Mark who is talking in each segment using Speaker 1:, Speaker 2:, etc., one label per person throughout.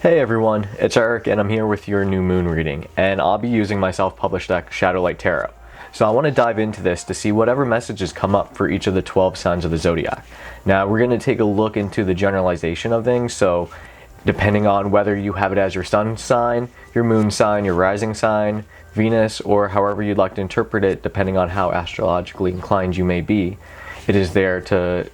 Speaker 1: Hey everyone, it's Eric and I'm here with your new moon reading, and I'll be using my self-published deck Shadowlight Tarot. So I want to dive into this to see whatever messages come up for each of the 12 signs of the zodiac. Now we're going to take a look into the generalization of things, so depending on whether you have it as your sun sign, your moon sign, your rising sign, Venus, or however you'd like to interpret it, depending on how astrologically inclined you may be, it is there to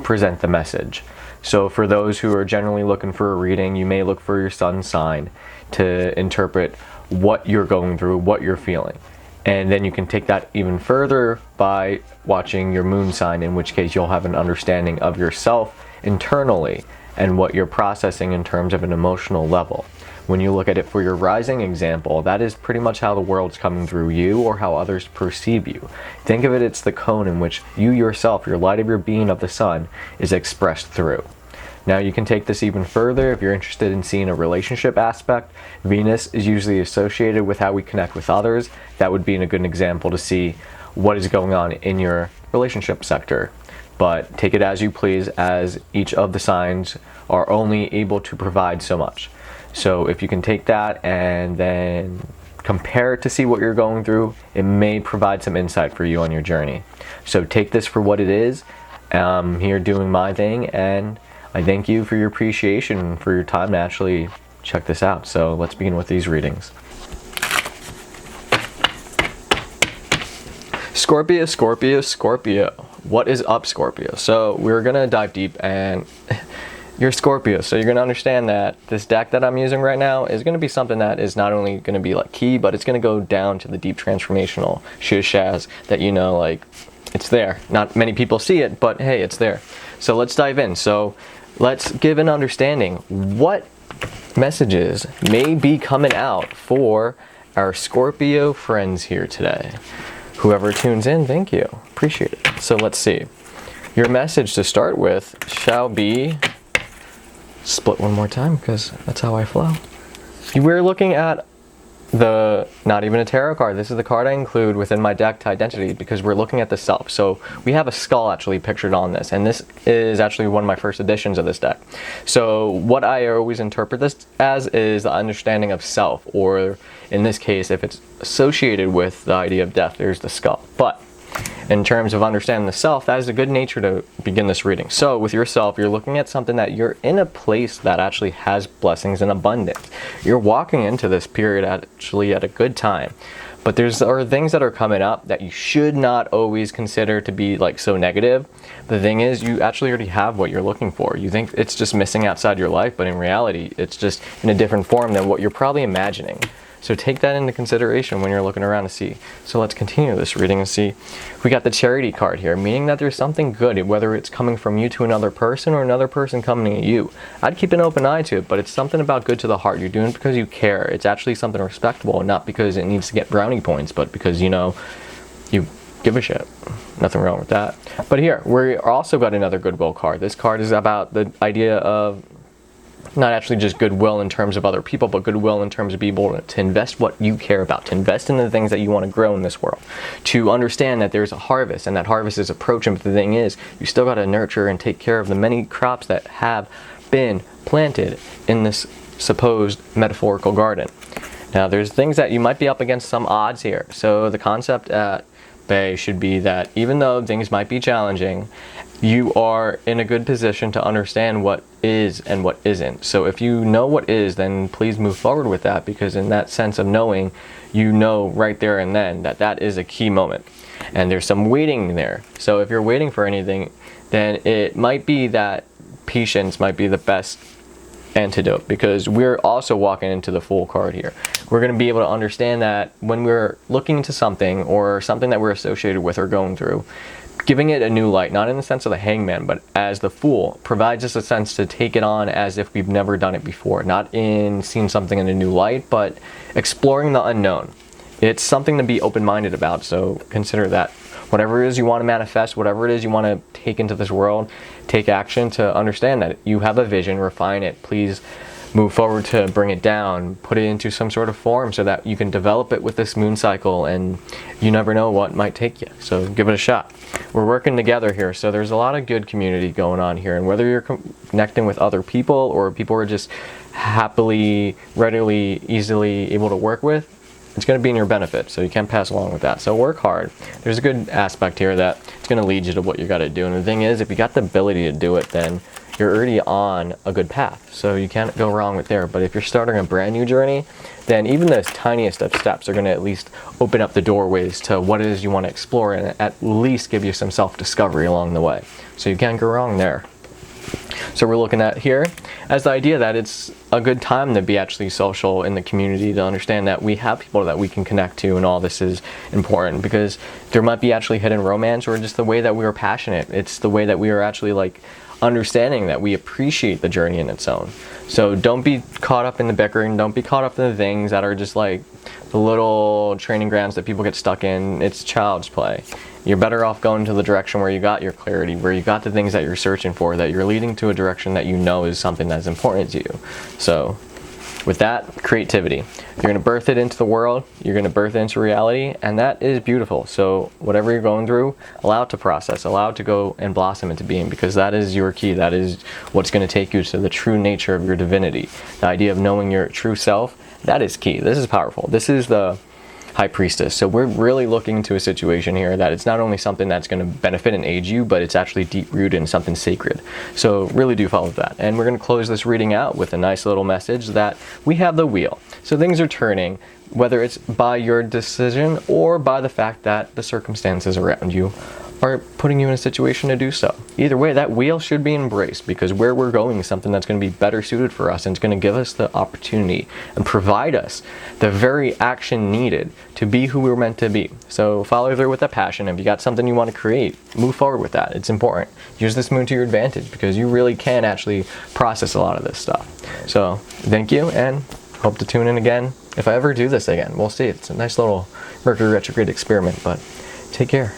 Speaker 1: present the message. So for those who are generally looking for a reading, you may look for your sun sign to interpret what you're going through, what you're feeling. And then you can take that even further by watching your moon sign, in which case you'll have an understanding of yourself internally and what you're processing in terms of an emotional level. When you look at it for your rising example, that is pretty much how the world's coming through you or how others perceive you. Think of it, it's the cone in which you yourself, your light of your being of the sun, is expressed through. Now you can take this even further if you're interested in seeing a relationship aspect. Venus is usually associated with how we connect with others. That would be a good example to see what is going on in your relationship sector. But take it as you please, as each of the signs are only able to provide so much. So if you can take that and then compare it to see what you're going through, it may provide some insight for you on your journey. So take this for what it is. I'm here doing my thing, and I thank you for your appreciation, for your time to actually check this out. So let's begin with these readings. Scorpio, Scorpio, Scorpio. What is up, Scorpio? So we're going to dive deep, and you're Scorpio, so you're going to understand that this deck that I'm using right now is going to be something that is not only going to be like key, but it's going to go down to the deep transformational shiz that, you know, like, it's there. Not many people see it, but hey, it's there. So let's dive in. So let's give an understanding what messages may be coming out for our Scorpio friends here today. Whoever tunes in, thank you. Appreciate it. So let's see. Your message to start with shall be, split one more time because that's how I flow. We're looking at not even a tarot card. This is the card I include within my deck to identity, because we're looking at the self. So we have a skull actually pictured on this, and this is actually one of my first editions of this deck. So what I always interpret this as is the understanding of self, or in this case, if it's associated with the idea of death, there's the skull. But in terms of understanding the self, that is a good nature to begin this reading. So with yourself, you're looking at something that you're in a place that actually has blessings and abundance. You're walking into this period actually at a good time. But there are things that are coming up that you should not always consider to be like so negative. The thing is, you actually already have what you're looking for. You think it's just missing outside your life, but in reality, it's just in a different form than what you're probably imagining. So take that into consideration when you're looking around to see. So let's continue this reading and see. We got the Charity card here, meaning that there's something good, whether it's coming from you to another person or another person coming to you. I'd keep an open eye to it, but it's something about good to the heart. You're doing it because you care. It's actually something respectable, not because it needs to get brownie points, but because, you know, you give a shit. Nothing wrong with that. But here, we also got another goodwill card. This card is about the idea of not actually just goodwill in terms of other people, but goodwill in terms of being able to invest what you care about, to invest in the things that you want to grow in this world, to understand that there's a harvest and that harvest is approaching. But the thing is, you still got to nurture and take care of the many crops that have been planted in this supposed metaphorical garden. Now, there's things that you might be up against some odds here. So the concept at bay should be that even though things might be challenging, you are in a good position to understand what is and what isn't. So if you know what is, then please move forward with that, because in that sense of knowing, you know right there and then that that is a key moment. And there's some waiting there. So if you're waiting for anything, then it might be that patience might be the best antidote, because we're also walking into the Fool card here. We're going to be able to understand that when we're looking into something or something that we're associated with or going through, giving it a new light, not in the sense of the Hangman, but as the Fool, provides us a sense to take it on as if we've never done it before. Not in seeing something in a new light, but exploring the unknown. It's something to be open-minded about, so consider that. Whatever it is you want to manifest, whatever it is you want to take into this world, take action to understand that you have a vision, refine it. Please move forward to bring it down, put it into some sort of form so that you can develop it with this moon cycle, and you never know what might take you. So give it a shot. We're working together here, so there's a lot of good community going on here, and whether you're connecting with other people or people are just happily, readily, easily able to work with, it's going to be in your benefit, so you can't pass along with that. So work hard. There's a good aspect here that it's going to lead you to what you got to do, and the thing is, if you got the ability to do it, then you're already on a good path, so you can't go wrong with there. But if you're starting a brand new journey, then even the tiniest of steps are going to at least open up the doorways to what it is you want to explore, and at least give you some self-discovery along the way. So you can't go wrong there. So we're looking at here as the idea that it's a good time to be actually social in the community, to understand that we have people that we can connect to, and all this is important because there might be actually hidden romance, or just the way that we are passionate. It's the way that we are actually like understanding that we appreciate the journey in its own. So don't be caught up in the bickering, don't be caught up in the things that are just like the little training grounds that people get stuck in. It's child's play. You're better off going to the direction where you got your clarity, where you got the things that you're searching for, that you're leading to a direction that you know is something that's important to you. So with that, creativity. You're going to birth it into the world, you're going to birth it into reality, and that is beautiful. So whatever you're going through, allow it to process, allow it to go and blossom into being, because that is your key. That is what's going to take you to the true nature of your divinity. The idea of knowing your true self, that is key. This is powerful. This is the High Priestess. So we're really looking into a situation here that it's not only something that's going to benefit and aid you, but it's actually deep rooted in something sacred. So really do follow that. And we're going to close this reading out with a nice little message that we have the wheel. So things are turning, whether it's by your decision or by the fact that the circumstances around you are putting you in a situation to do so. Either way, that wheel should be embraced, because where we're going is something that's going to be better suited for us, and it's going to give us the opportunity and provide us the very action needed to be who we're meant to be. So follow through with that passion. If you got something you want to create, move forward with that. It's important. Use this moon to your advantage, because you really can actually process a lot of this stuff. So thank you, and hope to tune in again. If I ever do this again, we'll see. It's a nice little Mercury retrograde experiment, but take care.